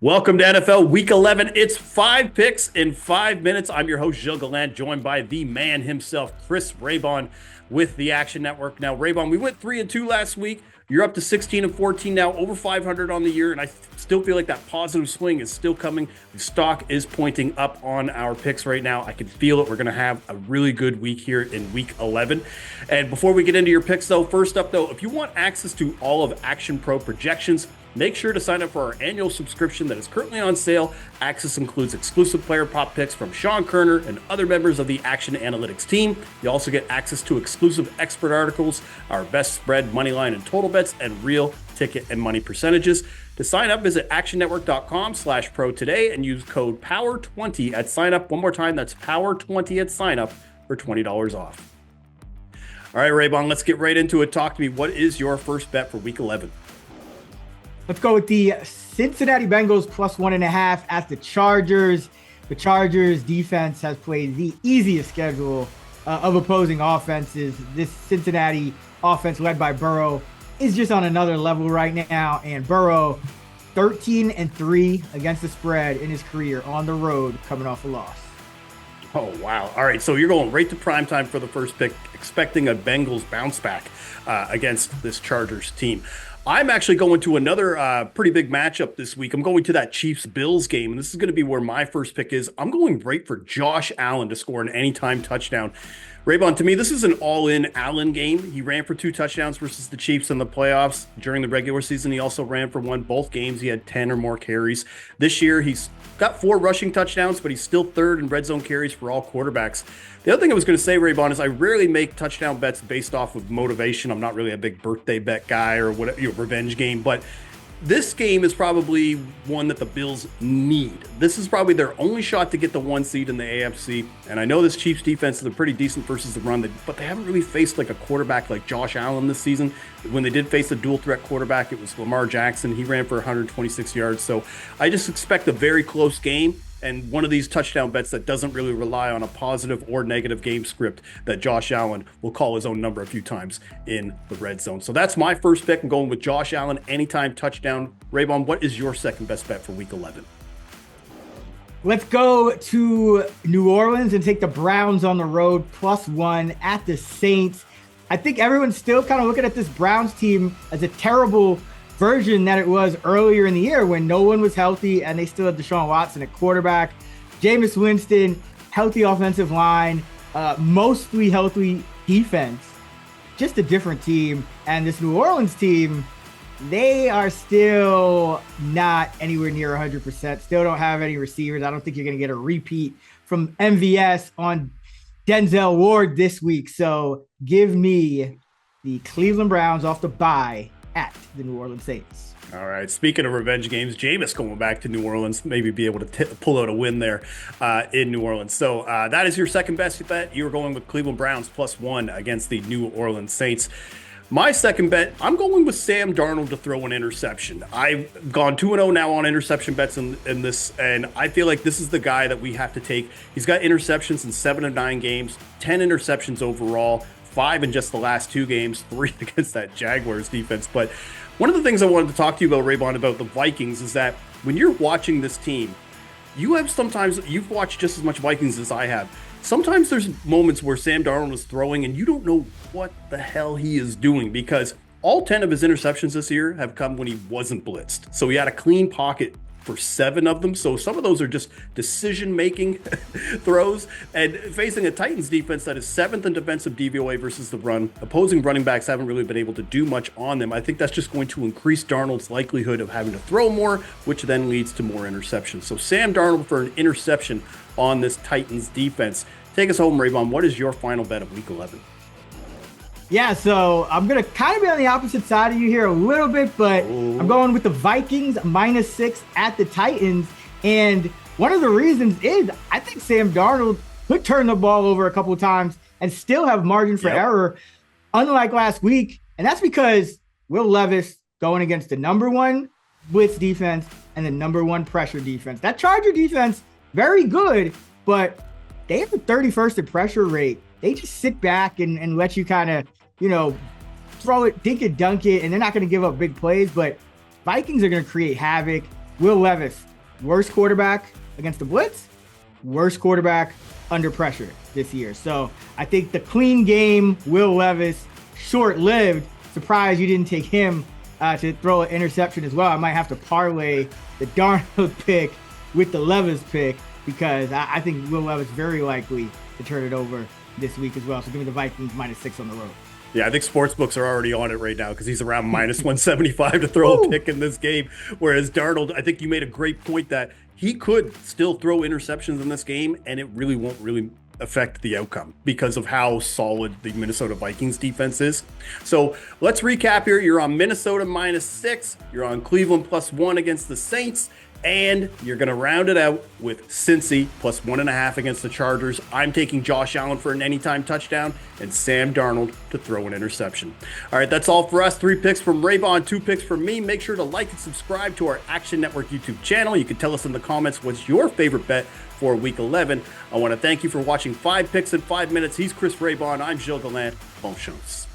Welcome to NFL Week 11. It's 5 picks in 5 minutes. I'm your host, Gilles Gallant, joined by the man himself, Chris Raybon, with the Action Network. Now, Raybon, we went 3-2 last week. You're up to 16-14 now, over 500 on the year, and I still feel like that positive swing is still coming. The stock is pointing up on our picks right now. I can feel it. We're going to have a really good week here in Week 11. And before we get into your picks, though, first up, though, if you want access to all of Action Pro projections, make sure to sign up for our annual subscription that is currently on sale. Access includes exclusive player prop picks from Sean Kerner and other members of the Action Analytics team. You also get access to exclusive expert articles, our best spread, money line, and total bets, and real ticket and money percentages. To sign up, visit actionnetwork.com/pro today and use code POWER20 at sign up. One more time, that's POWER20 at sign up for $20 off. All right, Raybon, let's get right into it. Talk to me. What is your first bet for Week 11? Let's go with the Cincinnati Bengals plus 1.5 at the Chargers. The Chargers defense has played the easiest schedule of opposing offenses. This Cincinnati offense led by Burrow is just on another level right now. And Burrow 13-3 against the spread in his career on the road, coming off a loss. Oh, wow. All right, so you're going right to primetime for the first pick, expecting a Bengals bounce back against this Chargers team. I'm actually going to another pretty big matchup this week. I'm going to that Chiefs-Bills game, and this is going to be where my first pick is. I'm going right for Josh Allen to score an anytime touchdown. Raybon, to me, this is an all-in Allen game. He ran for 2 touchdowns versus the Chiefs in the playoffs. During the regular season, he also ran for 1. Both games, he had 10 or more carries. This year, he's got 4 rushing touchdowns, but he's still 3rd in red zone carries for all quarterbacks. The other thing I was going to say, Raybon, is I rarely make touchdown bets based off of motivation. I'm not really a big birthday bet guy or whatever, revenge game, but this game is probably one that the Bills need. This is probably their only shot to get the 1 seed in the AFC. And I know this Chiefs defense is pretty decent versus the run, but they haven't really faced like a quarterback like Josh Allen this season. When they did face a dual threat quarterback, it was Lamar Jackson. He ran for 126 yards. So I just expect a very close game, and one of these touchdown bets that doesn't really rely on a positive or negative game script that Josh Allen will call his own number a few times in the red zone. So that's my first pick. I'm going with Josh Allen, anytime touchdown. Raybon, what is your second best bet for Week 11? Let's go to New Orleans and take the Browns on the road, plus 1 at the Saints. I think everyone's still kind of looking at this Browns team as a terrible version that it was earlier in the year when no one was healthy and they still had Deshaun Watson at quarterback. Jameis Winston, healthy offensive line, mostly healthy defense. Just a different team. And this New Orleans team, they are still not anywhere near 100%. Still don't have any receivers. I don't think you're going to get a repeat from MVS on Denzel Ward this week. So give me the Cleveland Browns off the bye at the New Orleans Saints. All right. Speaking of revenge games, Jameis going back to New Orleans, maybe be able to pull out a win there in New Orleans. So that is your second best bet. You're going with Cleveland Browns plus 1 against the New Orleans Saints. My second bet, I'm going with Sam Darnold to throw an interception. I've gone 2-0 now on interception bets in this, and I feel like this is the guy that we have to take. He's got interceptions in 7 of 9 games, 10 interceptions overall, 5 in just the last 2 games, 3 against that Jaguars defense. But one of the things I wanted to talk to you about, Raybon, about the Vikings is that when you're watching this team, you've watched just as much Vikings as I have. Sometimes there's moments where Sam Darnold is throwing and you don't know what the hell he is doing, because all 10 of his interceptions this year have come when he wasn't blitzed. So he had a clean pocket for 7 of them. So some of those are just decision-making throws. And facing a Titans defense that is 7th in defensive DVOA versus the run, opposing running backs haven't really been able to do much on them. I think that's just going to increase Darnold's likelihood of having to throw more, which then leads to more interceptions. So Sam Darnold for an interception on this Titans defense. Take us home, Raybon. What is your final bet of Week 11? Yeah, so I'm going to kind of be on the opposite side of you here a little bit, but I'm going with the Vikings minus 6 at the Titans. And one of the reasons is I think Sam Darnold could turn the ball over a couple of times and still have margin for error, unlike last week. And that's because Will Levis going against the number 1 blitz defense and the number 1 pressure defense. That Charger defense, very good, but they have the 31st in pressure rate. They just sit back and let you kind of, throw it, dink it, dunk it, and they're not going to give up big plays. But Vikings are going to create havoc. Will Levis, worst quarterback against the blitz, worst quarterback under pressure this year. So I think the clean game, Will Levis, short-lived. Surprised you didn't take him to throw an interception as well. I might have to parlay the Darnold pick with the Levis pick because I think Will Levis very likely to turn it over this week as well. So give me the Vikings -6 on the road. Yeah, I think sportsbooks are already on it right now because he's around -175 to throw a pick in this game. Whereas Darnold, I think you made a great point that he could still throw interceptions in this game and it really won't really affect the outcome because of how solid the Minnesota Vikings defense is. So let's recap here. You're on Minnesota -6. You're on Cleveland +1 against the Saints. And you're going to round it out with Cincy +1.5 against the Chargers. I'm taking Josh Allen for an anytime touchdown and Sam Darnold to throw an interception. All right, that's all for us. 3 picks from Raybon, 2 picks from me. Make sure to like and subscribe to our Action Network YouTube channel. You can tell us in the comments what's your favorite bet for Week 11. I want to thank you for watching 5 Picks in 5 Minutes. He's Chris Raybon. I'm Gilles Gallant. Bon chance.